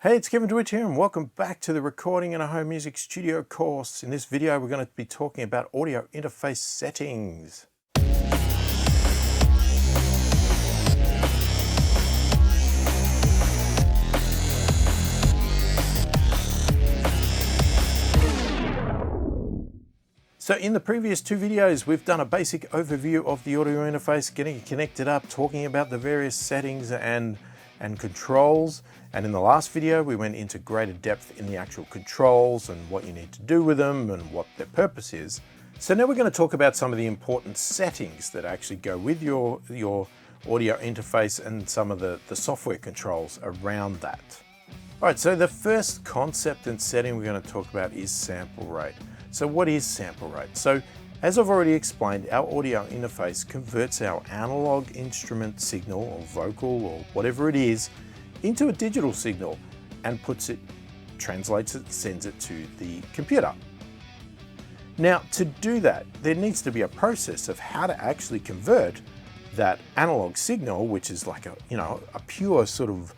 Hey, it's Kevin DeWitt here and welcome back to the Recording in a Home Music Studio course. In this video, we're going to be talking about audio interface settings. So in the previous two videos, we've done a basic overview of the audio interface, getting it connected up, talking about the various settings and controls. And in the last video, we went into greater depth in the actual controls and what you need to do with them and what their purpose is. So now we're going to talk about some of the important settings that actually go with your audio interface and some of the software controls around that. All right, so the first concept and setting we're going to talk about is sample rate. So what is sample rate? So as I've already explained, our audio interface converts our analog instrument signal or vocal or whatever it is into a digital signal and translates it, sends it to the computer. Now, to do that, there needs to be a process of how to actually convert that analog signal, which is like a pure sort of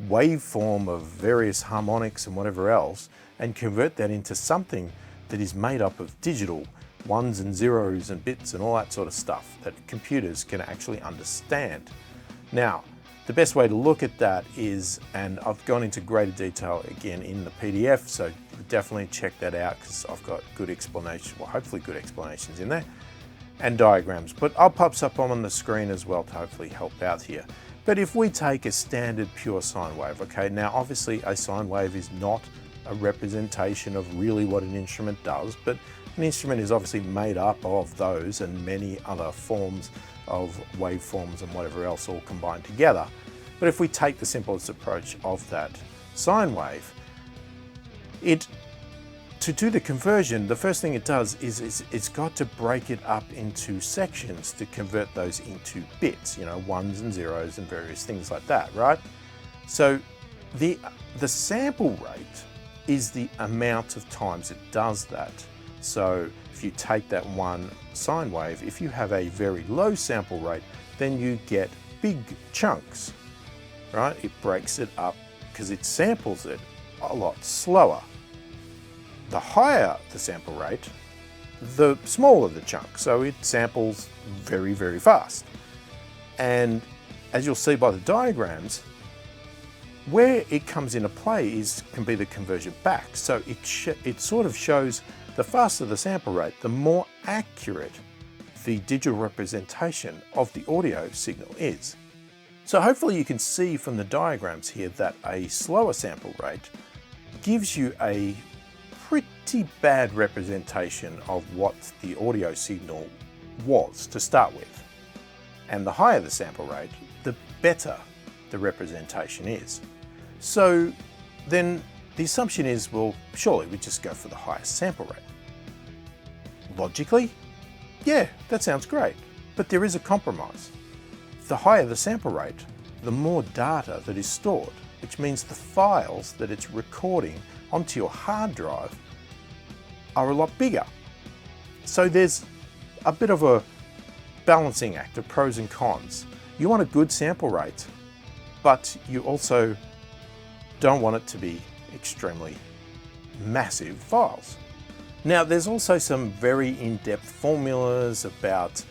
waveform of various harmonics and whatever else, and convert that into something that is made up of digital ones and zeros and bits and all that sort of stuff that computers can actually understand. Now, the best way to look at that is, and I've gone into greater detail again in the PDF, so definitely check that out because I've got good explanations, well, hopefully good explanations in there, and diagrams, but I'll pop up on the screen as well to hopefully help out here. But if we take a standard pure sine wave, okay, now obviously a sine wave is not a representation of really what an instrument does, but an instrument is obviously made up of those and many other forms of waveforms and whatever else all combined together. But if we take the simplest approach of that sine wave, to do the conversion, the first thing it does is it's got to break it up into sections to convert those into bits, ones and zeros and various things like that, right? So the sample rate is the amount of times it does that. So if you take that one sine wave, if you have a very low sample rate, then you get big chunks, right? It breaks it up because it samples it a lot slower. The higher the sample rate, the smaller the chunk. So it samples very, very fast. And as you'll see by the diagrams, where it comes into play can be the conversion back. So it sort of shows the faster the sample rate, the more accurate the digital representation of the audio signal is. So hopefully you can see from the diagrams here that a slower sample rate gives you a pretty bad representation of what the audio signal was to start with. And the higher the sample rate, the better the representation is. So then the assumption is, well, surely we just go for the highest sample rate. Logically, yeah, that sounds great, but there is a compromise. The higher the sample rate, the more data that is stored, which means the files that it's recording onto your hard drive are a lot bigger. So there's a bit of a balancing act of pros and cons. You want a good sample rate, but you also don't want it to be extremely massive files. Now, there's also some very in-depth formulas about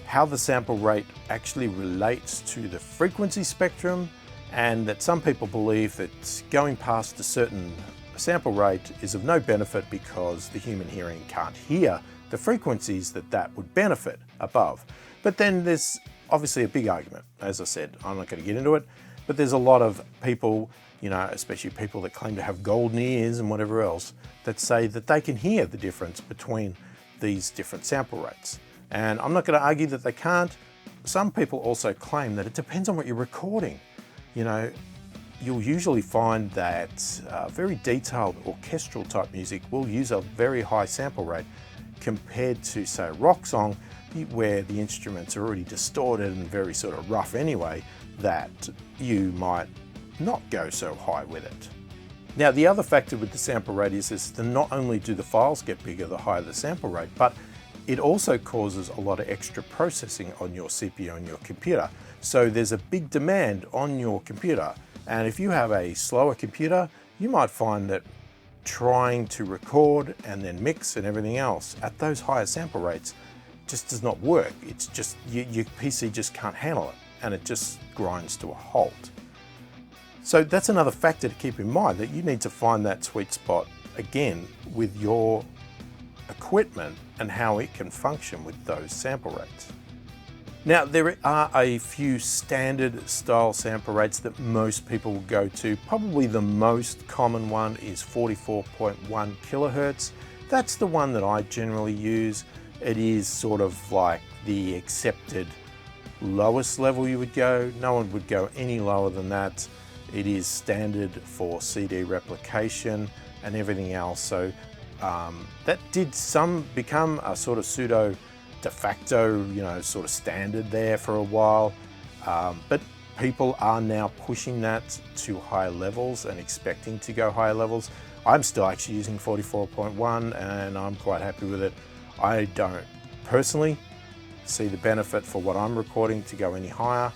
how the sample rate actually relates to the frequency spectrum, and that some people believe that going past a certain sample rate is of no benefit because the human hearing can't hear the frequencies that would benefit above. But then there's obviously a big argument. As I said, I'm not going to get into it, but there's a lot of people, especially people that claim to have golden ears and whatever else, that say that they can hear the difference between these different sample rates. And I'm not going to argue that they can't. Some people also claim that it depends on what you're recording. You'll usually find that very detailed orchestral type music will use a very high sample rate compared to, say, a rock song where the instruments are already distorted and very sort of rough anyway, that you might not go so high with it. Now, the other factor with the sample rate is that not only do the files get bigger the higher the sample rate, but it also causes a lot of extra processing on your CPU and your computer. So there's a big demand on your computer And if you have a slower computer, you might find that trying to record and then mix and everything else at those higher sample rates just does not work. It's just, your PC just can't handle it, and it just grinds to a halt. So that's another factor to keep in mind, that you need to find that sweet spot again with your equipment and how it can function with those sample rates. Now, there are a few standard style sample rates that most people will go to. Probably the most common one is 44.1 kilohertz. That's the one that I generally use. It is sort of like the accepted lowest level you would go. No one would go any lower than that. It is standard for CD replication and everything else. So that did become a sort of pseudo de facto, sort of standard there for a while. But people are now pushing that to higher levels and expecting to go higher levels. I'm still actually using 44.1 and I'm quite happy with it. I don't personally see the benefit for what I'm recording to go any higher.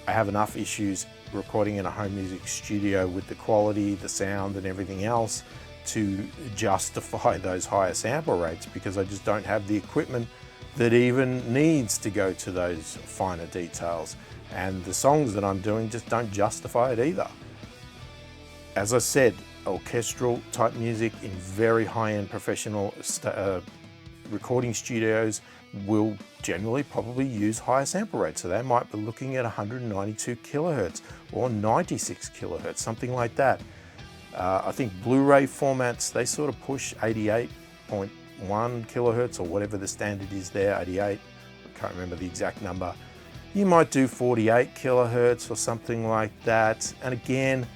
I have enough issues recording in a home music studio with the quality, the sound and everything else to justify those higher sample rates, because I just don't have the equipment that even needs to go to those finer details. And the songs that I'm doing just don't justify it either. As I said, orchestral type music in very high-end professional recording studios will generally probably use higher sample rates. So they might be looking at 192 kilohertz or 96 kilohertz, something like that. I think Blu-ray formats, they sort of push 88.1 kilohertz or whatever the standard is there, 88, I can't remember the exact number. You might do 48 kilohertz or something like that. And again,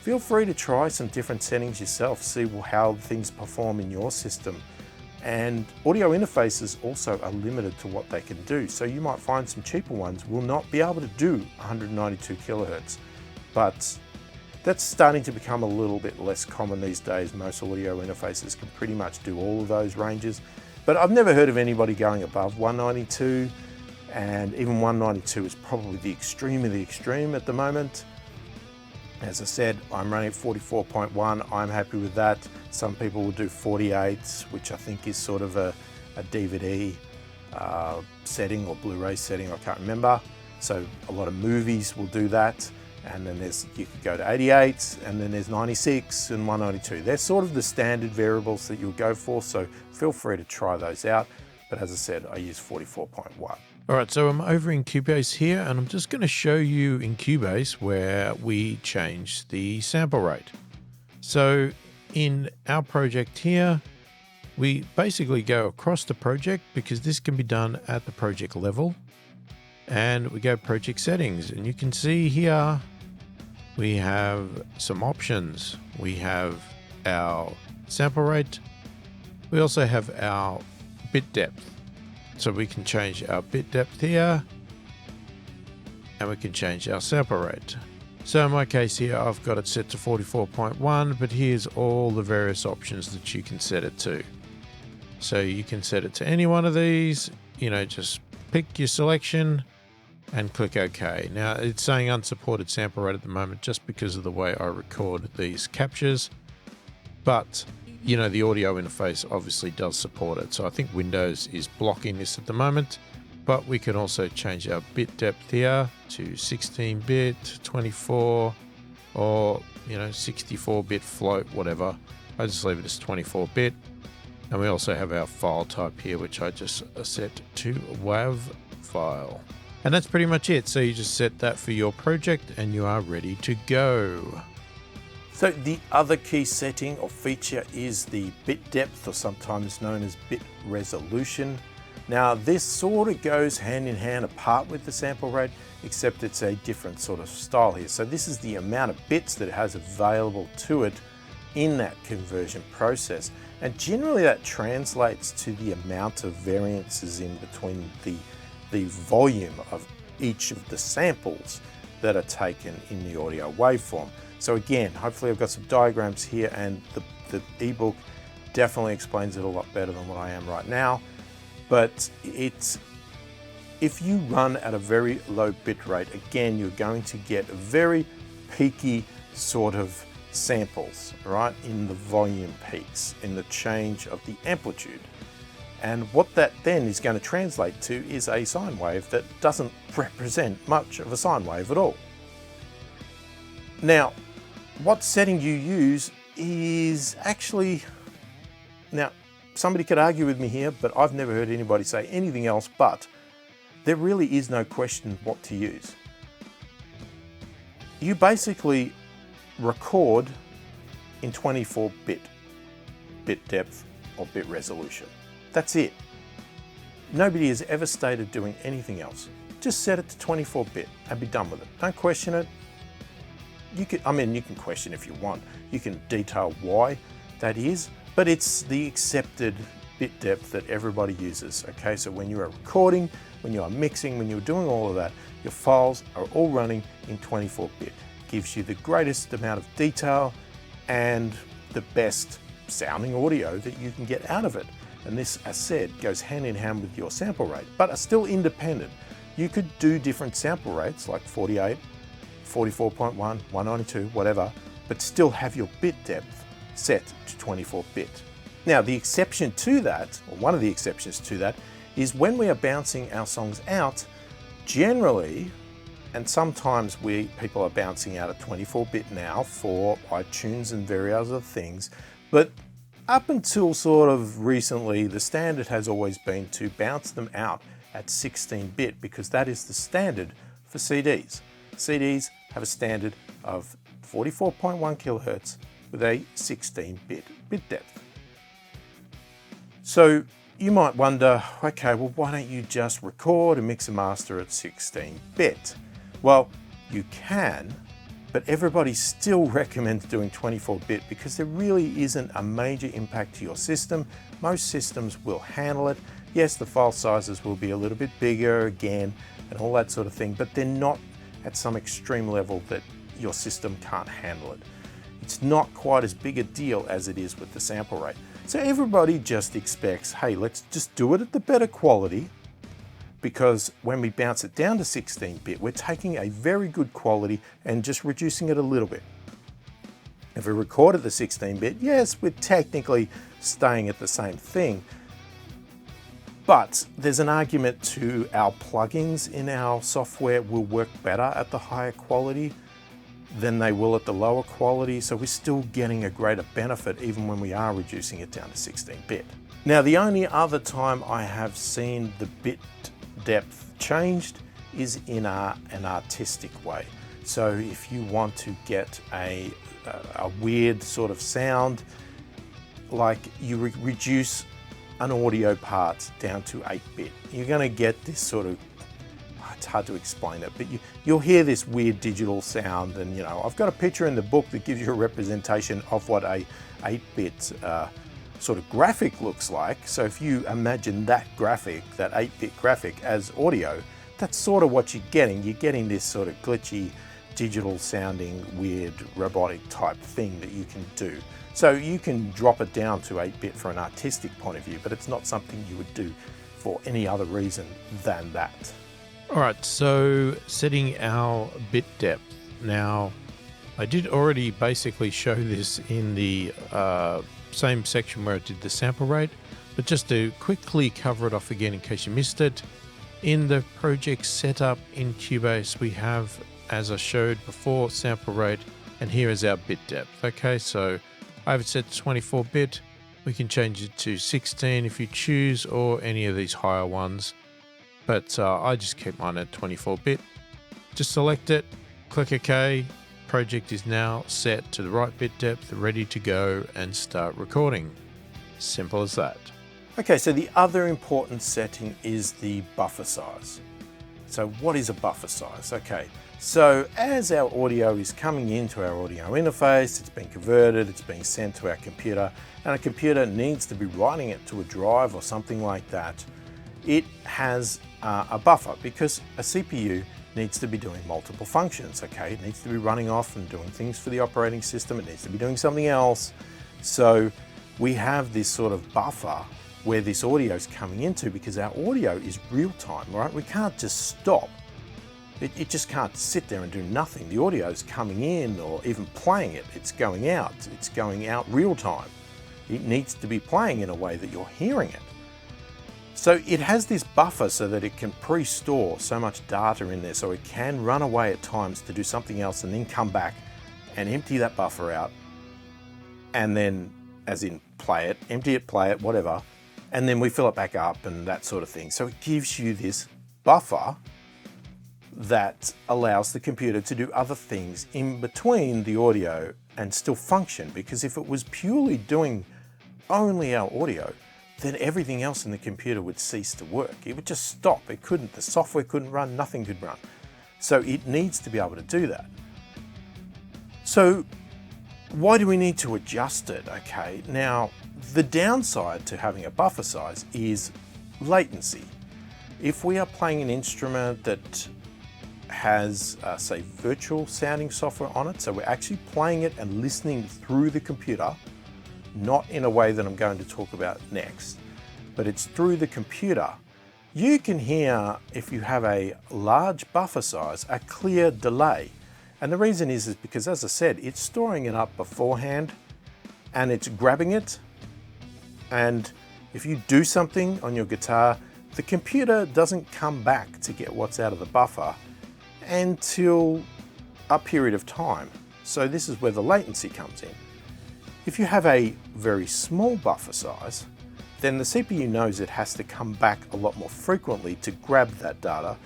feel free to try some different settings yourself, see how things perform in your system. And audio interfaces also are limited to what they can do. So you might find some cheaper ones will not be able to do 192 kilohertz, but that's starting to become a little bit less common these days. Most audio interfaces can pretty much do all of those ranges, but I've never heard of anybody going above 192, and even 192 is probably the extreme of the extreme at the moment. As I said, I'm running at 44.1, I'm happy with that. Some people will do 48, which I think is sort of a DVD setting or Blu-ray setting, I can't remember. So a lot of movies will do that. And then you could go to 88, and then there's 96 and 192. They're sort of the standard variables that you'll go for, so feel free to try those out. But as I said, I use 44.1. All right, so I'm over in Cubase here, and I'm just going to show you in Cubase where we change the sample rate. So in our project here, we basically go across the project, because this can be done at the project level. And we go project settings, and you can see here we have some options. We have our sample rate. We also have our bit depth. So we can change our bit depth here, and we can change our sample rate. So in my case here, I've got it set to 44.1, but here's all the various options that you can set it to. So you can set it to any one of these, just pick your selection and click OK. Now it's saying unsupported sample rate at the moment just because of the way I record these captures, but the audio interface obviously does support it. So I think Windows is blocking this at the moment, but we can also change our bit depth here to 16-bit, 24, or 64-bit float, whatever. I just leave it as 24-bit. And we also have our file type here, which I just set to WAV file. And that's pretty much it. So you just set that for your project and you are ready to go. So the other key setting or feature is the bit depth, or sometimes known as bit resolution. Now this sort of goes hand in hand apart with the sample rate, except it's a different sort of style here. So this is the amount of bits that it has available to it in that conversion process. And generally that translates to the amount of variances in between the volume of each of the samples that are taken in the audio waveform. So again, hopefully I've got some diagrams here, and the ebook definitely explains it a lot better than what I am right now. But if you run at a very low bit rate, again, you're going to get very peaky sort of samples, right, in the volume peaks, in the change of the amplitude. And what that then is going to translate to is a sine wave that doesn't represent much of a sine wave at all. Now, what setting you use is actually, now somebody could argue with me here, but I've never heard anybody say anything else, but there really is no question what to use. You basically record in 24-bit depth or bit resolution. That's it. Nobody has ever stated doing anything else. Just set it to 24-bit and be done with it. Don't question it. You can question if you want. You can detail why that is, but it's the accepted bit depth that everybody uses. Okay, so when you are recording, when you are mixing, when you're doing all of that, your files are all running in 24-bit. Gives you the greatest amount of detail and the best sounding audio that you can get out of it. And this, as said, goes hand in hand with your sample rate, but are still independent. You could do different sample rates like 48, 44.1, 192, whatever, but still have your bit depth set to 24-bit. Now, the exception to that, or one of the exceptions to that, is when we are bouncing our songs out, generally, and sometimes people are bouncing out at 24-bit now for iTunes and various other things, but up until sort of recently, the standard has always been to bounce them out at 16-bit because that is the standard for CDs. CDs have a standard of 44.1 kilohertz with a 16-bit bit depth. So you might wonder, okay, well, why don't you just record and mix and master at 16-bit? Well, you can, but everybody still recommends doing 24-bit because there really isn't a major impact to your system. Most systems will handle it. Yes, the file sizes will be a little bit bigger again and all that sort of thing, but they're not at some extreme level that your system can't handle it. It's not quite as big a deal as it is with the sample rate. So everybody just expects, hey, let's just do it at the better quality, because when we bounce it down to 16-bit, we're taking a very good quality and just reducing it a little bit. If we record at the 16-bit, yes, we're technically staying at the same thing, but there's an argument to our plugins in our software will work better at the higher quality than they will at the lower quality, so we're still getting a greater benefit even when we are reducing it down to 16-bit. Now, the only other time I have seen the bit depth changed is in an artistic way. So if you want to get a weird sort of sound, like you reduce an audio part down to 8-bit, you're going to get this sort of, it's hard to explain it, but you'll hear this weird digital sound. And you know, I've got a picture in the book that gives you a representation of what a 8-bit sort of graphic looks like. So if you imagine that graphic, that 8-bit graphic as audio, that's sort of what you're getting. You're getting this sort of glitchy, digital sounding, weird, robotic type thing that you can do. So you can drop it down to 8-bit for an artistic point of view, but it's not something you would do for any other reason than that. All right, so setting our bit depth. Now, I did already basically show this in the same section where I did the sample rate, but just to quickly cover it off again in case you missed it, in the project setup in Cubase, we have, as I showed before, sample rate, and here is our bit depth. Okay, so I have it set to 24-bit. We can change it to 16 if you choose, or any of these higher ones, but I just keep mine at 24-bit. Just select it, click OK. Project is now set to the right bit depth, ready to go and start recording. Simple as that. Okay, so the other important setting is the buffer size. So what is a buffer size? Okay, so as our audio is coming into our audio interface, it's being converted, it's being sent to our computer, and a computer needs to be writing it to a drive or something like that, it has a buffer, because a CPU needs to be doing multiple functions, okay? It needs to be running off and doing things for the operating system, it needs to be doing something else. So we have this sort of buffer where this audio is coming into, because our audio is real time, right? We can't just stop It just can't sit there and do nothing. The audio's coming in or even playing it. It's going out. It's going out real time. It needs to be playing in a way that you're hearing it. So it has this buffer so that it can pre-store so much data in there, so it can run away at times to do something else and then come back and empty that buffer out, and then, as in play it, empty it, play it, whatever, and then we fill it back up and that sort of thing. So it gives you this buffer that allows the computer to do other things in between the audio and still function, because if it was purely doing only our audio, then everything else in the computer would cease to work. It would just stop. It couldn't, the software couldn't run, nothing could run. So it needs to be able to do that. So why do we need to adjust it? Okay, now the downside to having a buffer size is latency. If we are playing an instrument that has, say, virtual sounding software on it, so we're actually playing it and listening through the computer, not in a way that I'm going to talk about next, but it's through the computer, you can hear, if you have a large buffer size, a clear delay. And the reason is because, as I said, it's storing it up beforehand and it's grabbing it. And if you do something on your guitar, the computer doesn't come back to get what's out of the buffer until a period of time. So this is where the latency comes in. If you have a very small buffer size, then the CPU knows it has to come back a lot more frequently to grab that data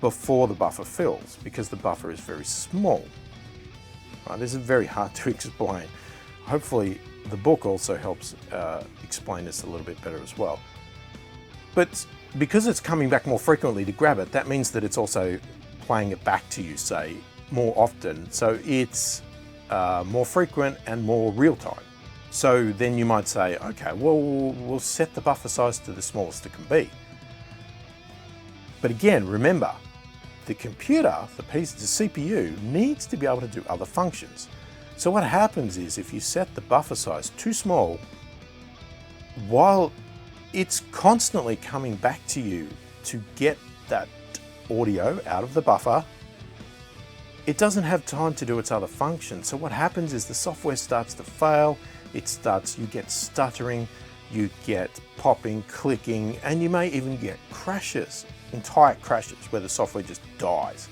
before the buffer fills, because the buffer is very small. Right, this is very hard to explain. Hopefully the book also helps explain this a little bit better as well. But because it's coming back more frequently to grab it, that means that it's also playing it back to you, say, more often. So it's more frequent and more real time. So then you might say, okay, well, we'll set the buffer size to the smallest it can be. But again, remember, the computer, the CPU, needs to be able to do other functions. So what happens is, if you set the buffer size too small, while it's constantly coming back to you to get that audio out of the buffer, it doesn't have time to do its other functions. So what happens is the software starts to fail, you get stuttering, you get popping, clicking, and you may even get crashes, entire crashes, where the software just dies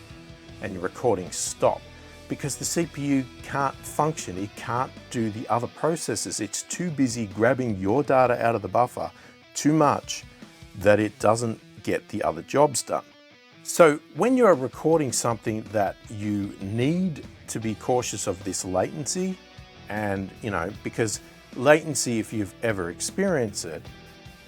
and your recordings stop, because the CPU can't function, it can't do the other processes. It's too busy grabbing your data out of the buffer too much that it doesn't get the other jobs done. So when you're recording something that you need to be cautious of this latency, and because latency, if you've ever experienced it,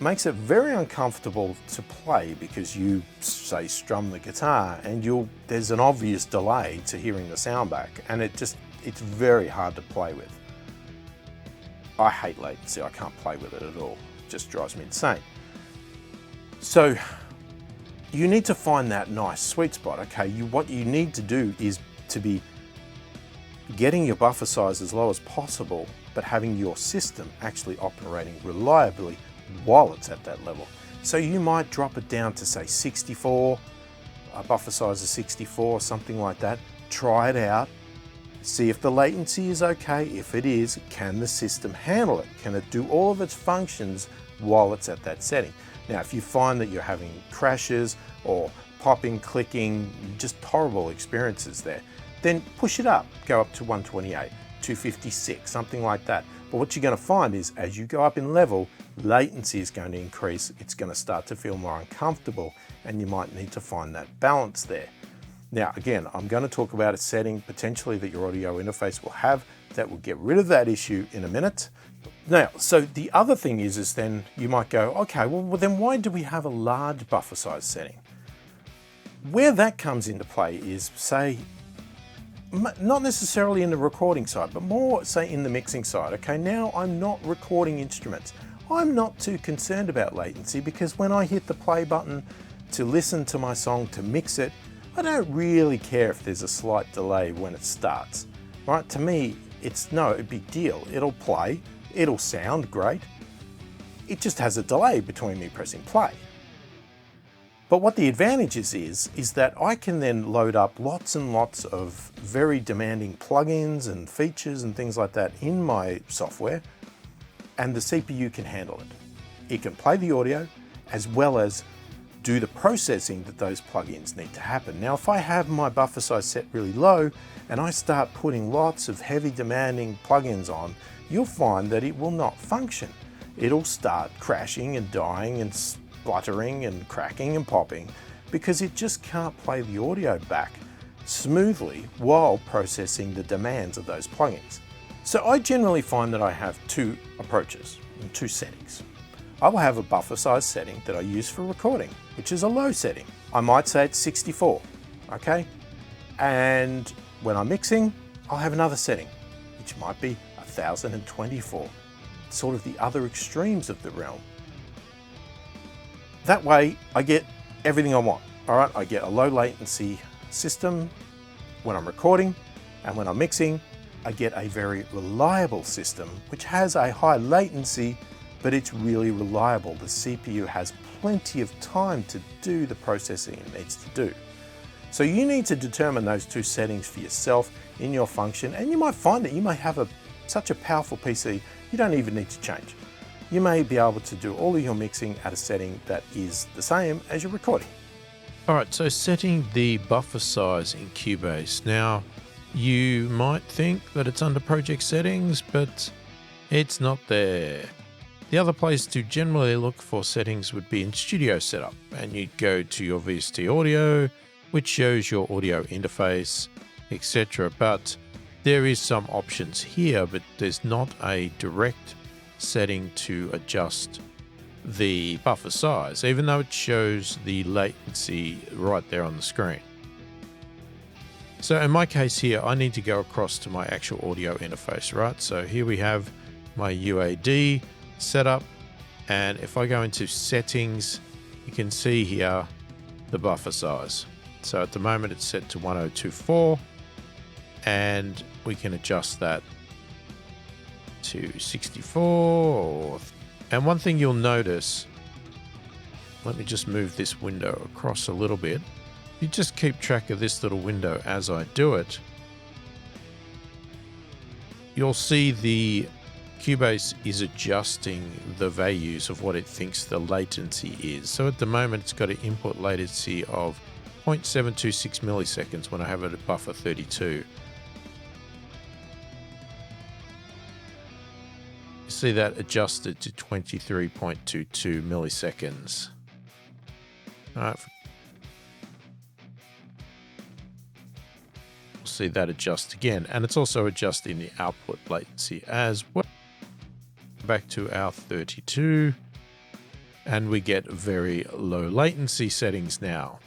makes it very uncomfortable to play, because you, say, strum the guitar and there's an obvious delay to hearing the sound back, and it's very hard to play with. I hate latency, I can't play with it at all. It just drives me insane. So you need to find that nice sweet spot. Okay, what you need to do is to be getting your buffer size as low as possible, but having your system actually operating reliably while it's at that level. So you might drop it down to, say, 64, a buffer size of 64, something like that. Try it out, see if the latency is okay. If it is, can the system handle it? Can it do all of its functions while it's at that setting? Now, if you find that you're having crashes or popping, clicking, just horrible experiences there, then push it up, go up to 128, 256, something like that. But what you're going to find is, as you go up in level, latency is going to increase, it's going to start to feel more uncomfortable, and you might need to find that balance there. Now, again, I'm going to talk about a setting potentially that your audio interface will have that will get rid of that issue in a minute. Now, so the other thing is then you might go, okay, well then why do we have a large buffer size setting? Where that comes into play is, say, not necessarily in the recording side, but more, say, in the mixing side. Okay, now I'm not recording instruments. I'm not too concerned about latency, because when I hit the play button to listen to my song, to mix it, I don't really care if there's a slight delay when it starts. Right? To me, it's no big deal. It'll play, it'll sound great. It just has a delay between me pressing play. But what the advantage is that I can then load up lots and lots of very demanding plugins and features and things like that in my software, and the CPU can handle it. It can play the audio as well as do the processing that those plugins need to happen. Now, if I have my buffer size set really low and I start putting lots of heavy demanding plugins on, you'll find that it will not function. It'll start crashing and dying and spluttering and cracking and popping because it just can't play the audio back smoothly while processing the demands of those plugins. So I generally find that I have two approaches and two settings. I will have a buffer size setting that I use for recording, which is a low setting. I might say it's 64, okay? And when I'm mixing, I'll have another setting, which might be 1024, sort of the other extremes of the realm. That way, I get everything I want, all right? I get a low latency system when I'm recording, and when I'm mixing, I get a very reliable system, which has a high latency, but it's really reliable. The CPU has plenty of time to do the processing it needs to do. So you need to determine those two settings for yourself in your function, and you might find that you may have such a powerful PC, you don't even need to change. You may be able to do all of your mixing at a setting that is the same as your recording. All right, so setting the buffer size in Cubase. Now, you might think that it's under project settings, but it's not there. The other place to generally look for settings would be in Studio Setup, and you'd go to your VST Audio, which shows your audio interface, etc. But there is some options here, but there's not a direct setting to adjust the buffer size, even though it shows the latency right there on the screen. So in my case here, I need to go across to my actual audio interface, right? So here we have my UAD setup, and if I go into settings, you can see here the buffer size. So at the moment it's set to 1024, and we can adjust that to 64. And one thing you'll notice, let me just move this window across a little bit. You just keep track of this little window as I do it. You'll see the Cubase is adjusting the values of what it thinks the latency is. So at the moment it's got an input latency of 0.726 milliseconds when I have it at buffer 32. You see that adjusted to 23.22 milliseconds. All right. We'll see that adjust again, and it's also adjusting the output latency as well. Back to our 32, and we get very low latency settings now.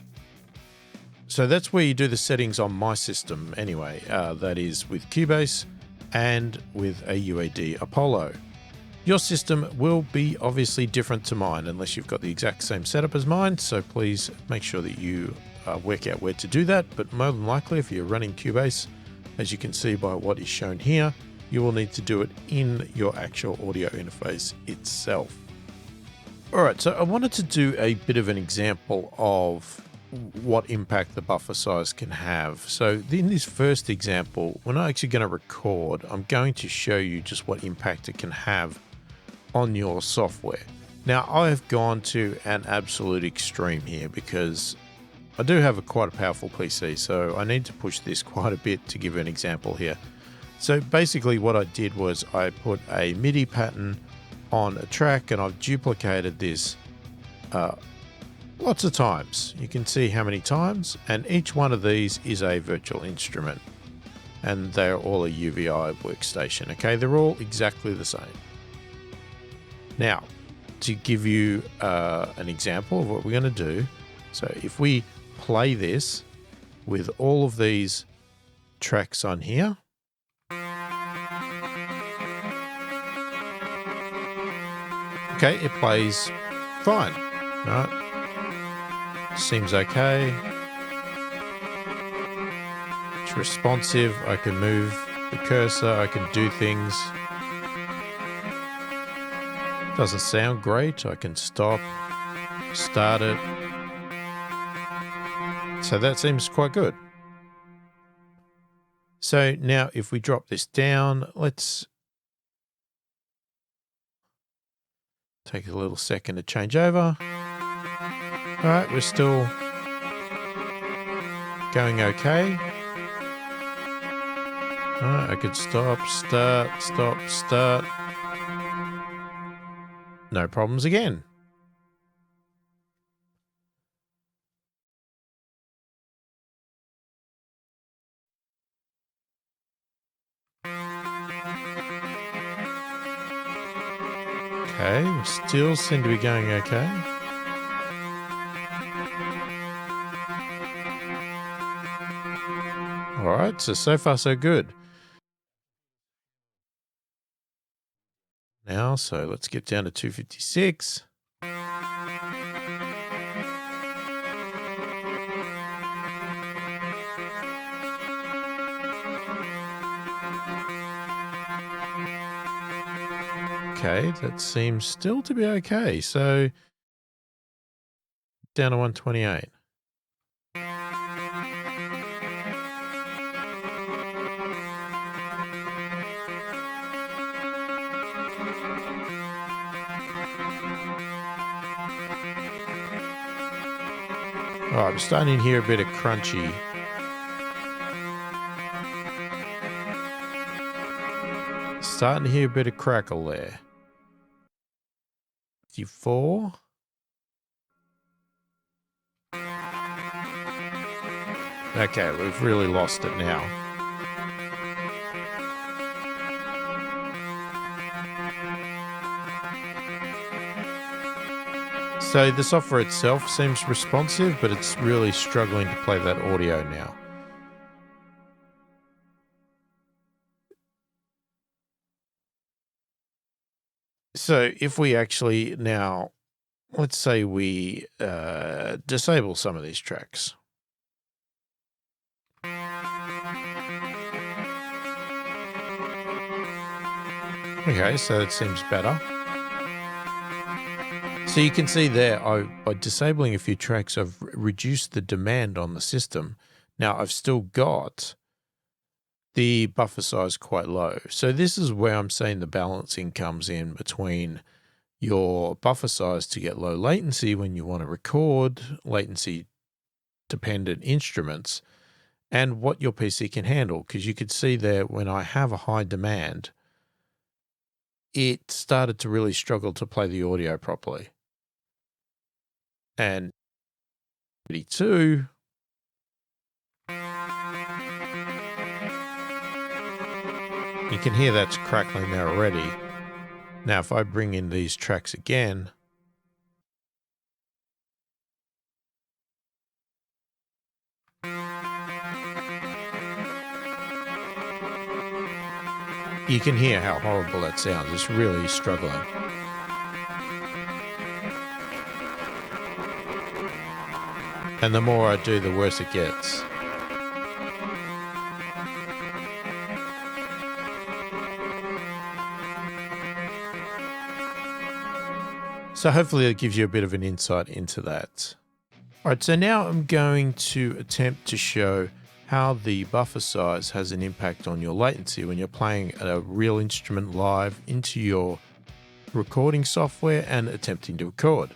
So that's where you do the settings on my system anyway, that is with Cubase and with a UAD Apollo. Your system will be obviously different to mine unless you've got the exact same setup as mine, so please make sure that you work out where to do that. But more than likely, if you're running Cubase, as you can see by what is shown here, you will need to do it in your actual audio interface itself. All right, so I wanted to do a bit of an example of what impact the buffer size can have. So in this first example, we're not actually going to record. I'm going to show you just what impact it can have on your software. Now, I have gone to an absolute extreme here because I do have quite a powerful PC, so I need to push this quite a bit to give an example here. So basically what I did was I put a MIDI pattern on a track, and I've duplicated this lots of times. You can see how many times, and each one of these is a virtual instrument, and they're all a UVI workstation. Okay, they're all exactly the same. Now, to give you an example of what we're going to do, so if we play this with all of these tracks on here, okay, it plays fine, right? Seems okay. It's responsive. I can move the cursor. I can do things. Doesn't sound great. I can stop, start it. So that seems quite good. So now if we drop this down, let's take a little second to change over. All right, we're still going okay. All right, I could stop, start. No problems again. Okay, we still seem to be going okay. All right, so far so good. Now, so let's get down to 256. Okay, that seems still to be okay. So down to 128. All right, I'm starting to hear a bit of crunchy. Starting to hear a bit of crackle there. 54. Okay, we've really lost it now. So the software itself seems responsive, but it's really struggling to play that audio now. So if we actually now, let's say we disable some of these tracks. Okay, so it seems better. So you can see there, by disabling a few tracks, I've reduced the demand on the system. Now I've still got the buffer size quite low. So this is where I'm saying the balancing comes in between your buffer size to get low latency when you want to record latency dependent instruments and what your PC can handle. Because you could see there when I have a high demand, it started to really struggle to play the audio properly. And 32, you can hear that's crackling there already. Now, if I bring in these tracks again, you can hear how horrible that sounds. It's really struggling. And the more I do, the worse it gets. So hopefully it gives you a bit of an insight into that. All right, so now I'm going to attempt to show how the buffer size has an impact on your latency when you're playing a real instrument live into your recording software and attempting to record.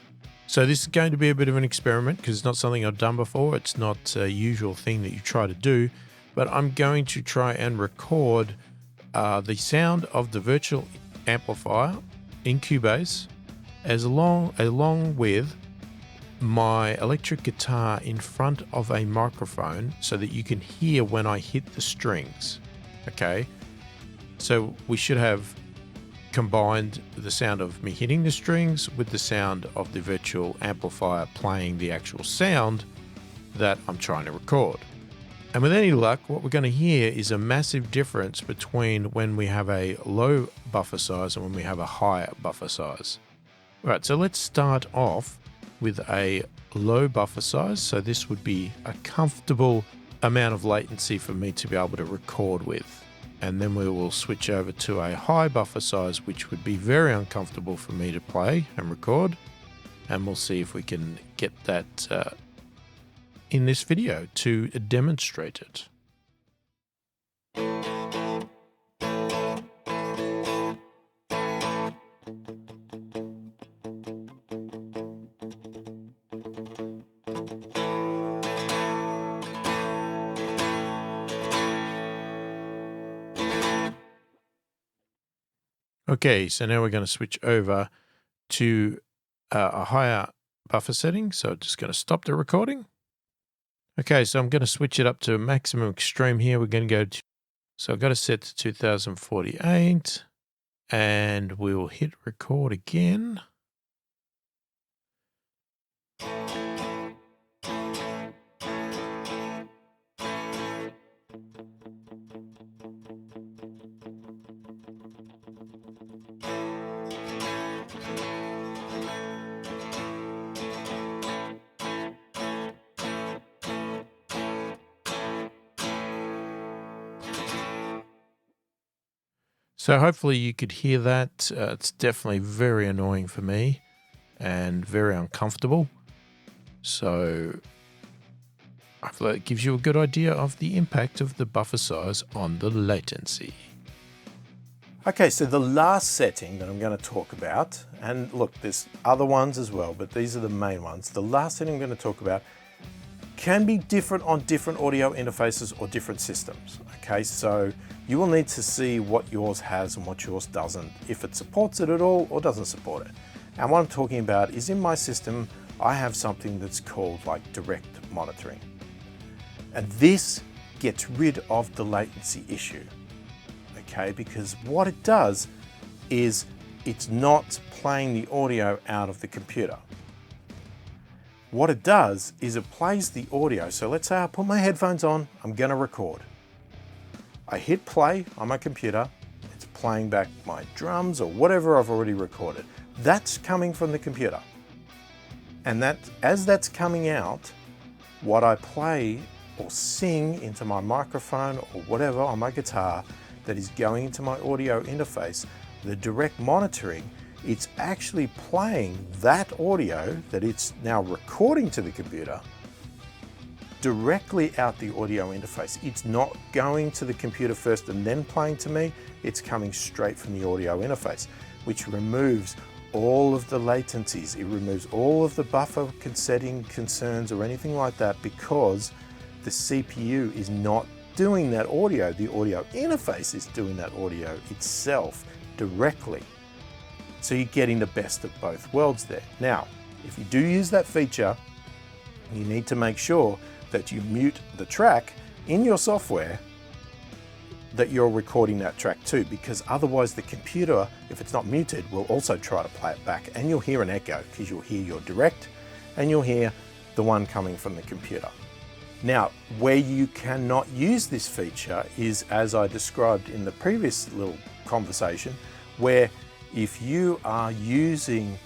So this is going to be a bit of an experiment because it's not something I've done before. It's not a usual thing that you try to do, but I'm going to try and record the sound of the virtual amplifier in Cubase along with my electric guitar in front of a microphone so that you can hear when I hit the strings. Okay, so we should have combined the sound of me hitting the strings with the sound of the virtual amplifier playing the actual sound that I'm trying to record. And with any luck, what we're going to hear is a massive difference between when we have a low buffer size and when we have a higher buffer size. All right, so let's start off with a low buffer size. So this would be a comfortable amount of latency for me to be able to record with. And then we will switch over to a high buffer size, which would be very uncomfortable for me to play and record. And we'll see if we can get that in this video to demonstrate it. Okay, so now we're going to switch over to a higher buffer setting. So I'm just going to stop the recording. Okay, so I'm going to switch it up to maximum extreme here. We're going to go to, so I've got to set to 2048 and we'll hit record again. So hopefully you could hear that. It's definitely very annoying for me and very uncomfortable. So hopefully it gives you a good idea of the impact of the buffer size on the latency. Okay, so the last setting that I'm going to talk about, and look, there's other ones as well, but these are the main ones. The last setting I'm going to talk about can be different on different audio interfaces or different systems. Okay, so you will need to see what yours has and what yours doesn't, if it supports it at all or doesn't support it. And what I'm talking about is in my system, I have something that's called like direct monitoring. And this gets rid of the latency issue. Okay, because what it does is it's not playing the audio out of the computer. What it does is it plays the audio. So let's say I put my headphones on, I'm going to record. I hit play on my computer, it's playing back my drums or whatever I've already recorded. That's coming from the computer. And that, as that's coming out, what I play or sing into my microphone or whatever on my guitar that is going into my audio interface, the direct monitoring, it's actually playing that audio that it's now recording to the computer directly out the audio interface. It's not going to the computer first and then playing to me. It's coming straight from the audio interface, which removes all of the latencies. It removes all of the buffer setting concerns or anything like that, because the CPU is not doing that audio. The audio interface is doing that audio itself directly. So you're getting the best of both worlds there. Now, if you do use that feature, you need to make sure that you mute the track in your software that you're recording that track to, because otherwise the computer, if it's not muted, will also try to play it back and you'll hear an echo, because you'll hear your direct and you'll hear the one coming from the computer. Now, where you cannot use this feature is, as I described in the previous little conversation, where if you are using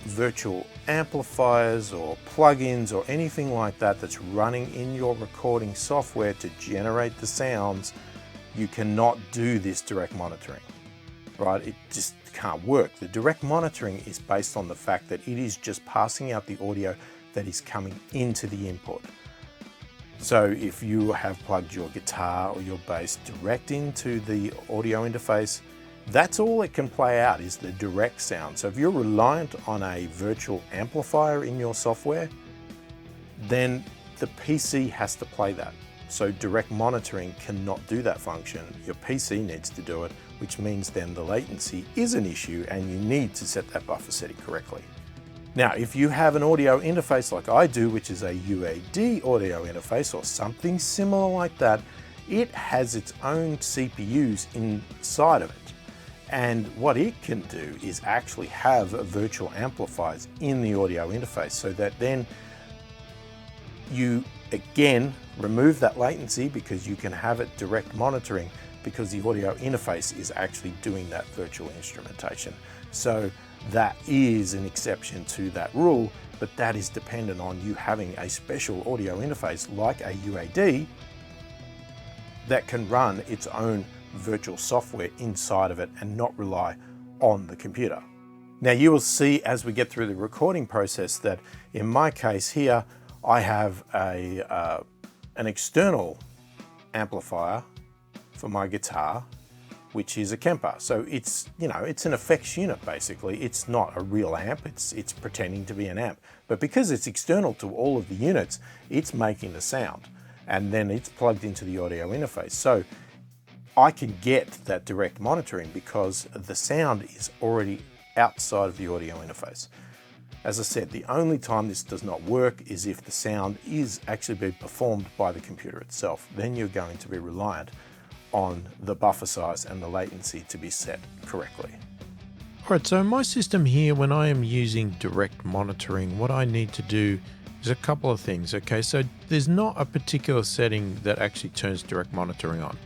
virtual amplifiers or plugins or anything like that that's running in your recording software to generate the sounds, you cannot do this direct monitoring, right? It just can't work. The direct monitoring is based on the fact that it is just passing out the audio that is coming into the input. So if you have plugged your guitar or your bass direct into the audio interface, that's all it can play out, is the direct sound. So if you're reliant on a virtual amplifier in your software, then the PC has to play that. So direct monitoring cannot do that function. Your PC needs to do it, which means then the latency is an issue and you need to set that buffer setting correctly. Now, if you have an audio interface like I do, which is a UAD audio interface or something similar like that, it has its own CPUs inside of it. And what it can do is actually have virtual amplifiers in the audio interface, so that then you again remove that latency, because you can have it direct monitoring, because the audio interface is actually doing that virtual instrumentation. So that is an exception to that rule, but that is dependent on you having a special audio interface like a UAD that can run its own virtual software inside of it and not rely on the computer. Now you will see as we get through the recording process that in my case here, I have an external amplifier for my guitar, which is a Kemper. So it's, it's an effects unit basically. It's not a real amp, it's pretending to be an amp. But because it's external to all of the units, it's making the sound. And then it's plugged into the audio interface. So I can get that direct monitoring because the sound is already outside of the audio interface. As I said, the only time this does not work is if the sound is actually being performed by the computer itself. Then you're going to be reliant on the buffer size and the latency to be set correctly. All right, so in my system here, when I am using direct monitoring, what I need to do is a couple of things. Okay, so there's not a particular setting that actually turns direct monitoring on.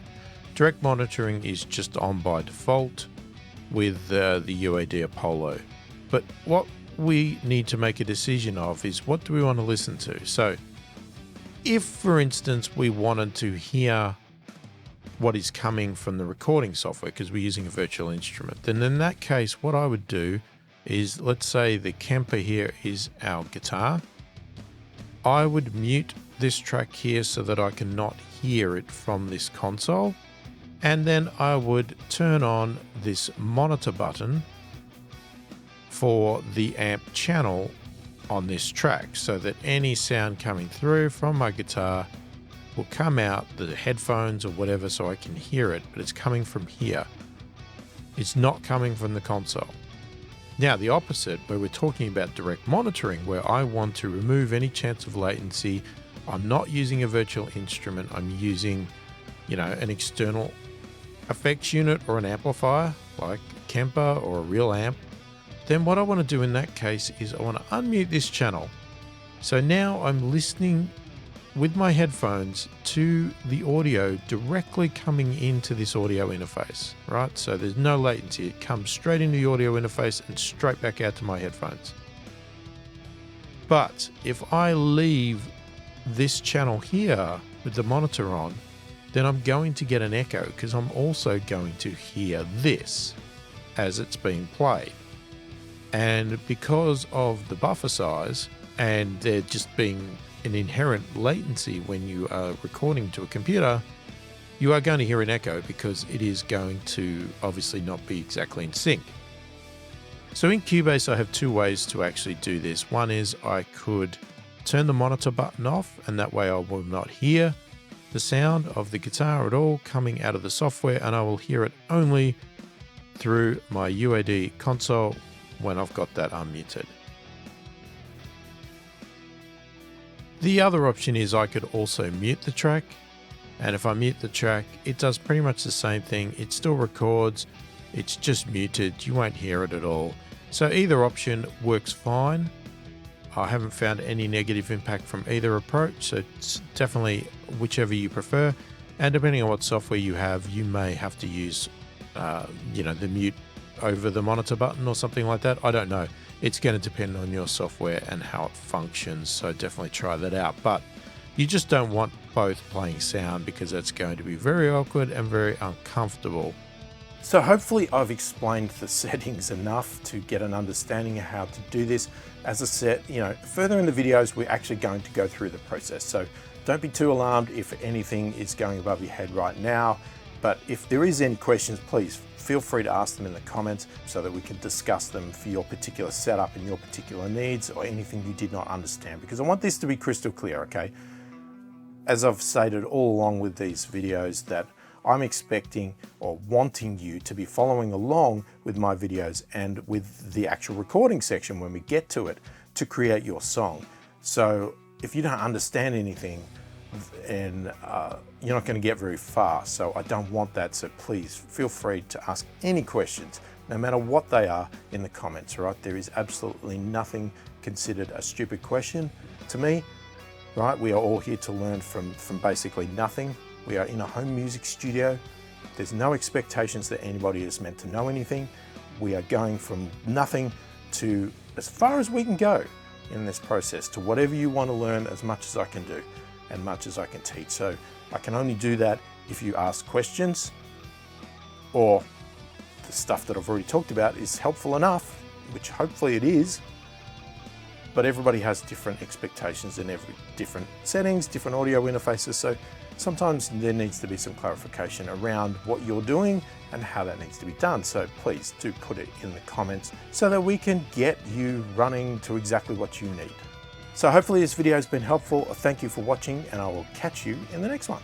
Direct monitoring is just on by default with the UAD Apollo. But what we need to make a decision of is what do we want to listen to? So if, for instance, we wanted to hear what is coming from the recording software because we're using a virtual instrument, then in that case, what I would do is, let's say the Kemper here is our guitar. I would mute this track here so that I cannot hear it from this console. And then I would turn on this monitor button for the amp channel on this track so that any sound coming through from my guitar will come out the headphones or whatever so I can hear it, but it's coming from here. It's not coming from the console. Now the opposite, where we're talking about direct monitoring, where I want to remove any chance of latency, I'm not using a virtual instrument, I'm using, an external effects unit or an amplifier like Kemper or a real amp, then what I want to do in that case is I want to unmute this channel. So now I'm listening with my headphones to the audio directly coming into this audio interface, right? So there's no latency. It comes straight into the audio interface and straight back out to my headphones. But if I leave this channel here with the monitor on, then I'm going to get an echo because I'm also going to hear this as it's being played. And because of the buffer size and there just being an inherent latency when you are recording to a computer, you are going to hear an echo because it is going to obviously not be exactly in sync. So in Cubase, I have two ways to actually do this. One is I could turn the monitor button off, and that way I will not hear the sound of the guitar at all coming out of the software, and I will hear it only through my UAD console when I've got that unmuted. The other option is I could also mute the track, and if I mute the track, it does pretty much the same thing. It still records, it's just muted, you won't hear it at all. So either option works fine. I haven't found any negative impact from either approach, so it's definitely whichever you prefer. And depending on what software you have, you may have to use, the mute over the monitor button or something like that. I don't know. It's going to depend on your software and how it functions, so definitely try that out. But you just don't want both playing sound because that's going to be very awkward and very uncomfortable. So hopefully I've explained the settings enough to get an understanding of how to do this. As I said, further in the videos, we're actually going to go through the process. So don't be too alarmed if anything is going above your head right now. But if there is any questions, please feel free to ask them in the comments so that we can discuss them for your particular setup and your particular needs, or anything you did not understand, because I want this to be crystal clear, okay? As I've stated all along with these videos, that I'm expecting or wanting you to be following along with my videos and with the actual recording section when we get to it to create your song. So if you don't understand anything, and you're not going to get very far. So I don't want that. So please feel free to ask any questions, no matter what they are, in the comments, right? There is absolutely nothing considered a stupid question to me, right? We are all here to learn from basically nothing. We are in a home music studio. There's no expectations that anybody is meant to know anything. We are going from nothing to as far as we can go in this process, to whatever you want to learn, as much as I can do and much as I can teach. So I can only do that if you ask questions, or the stuff that I've already talked about is helpful enough, which hopefully it is, but everybody has different expectations in every different settings, different audio interfaces. So sometimes there needs to be some clarification around what you're doing and how that needs to be done. So please do put it in the comments so that we can get you running to exactly what you need. So hopefully this video has been helpful. Thank you for watching, and I will catch you in the next one.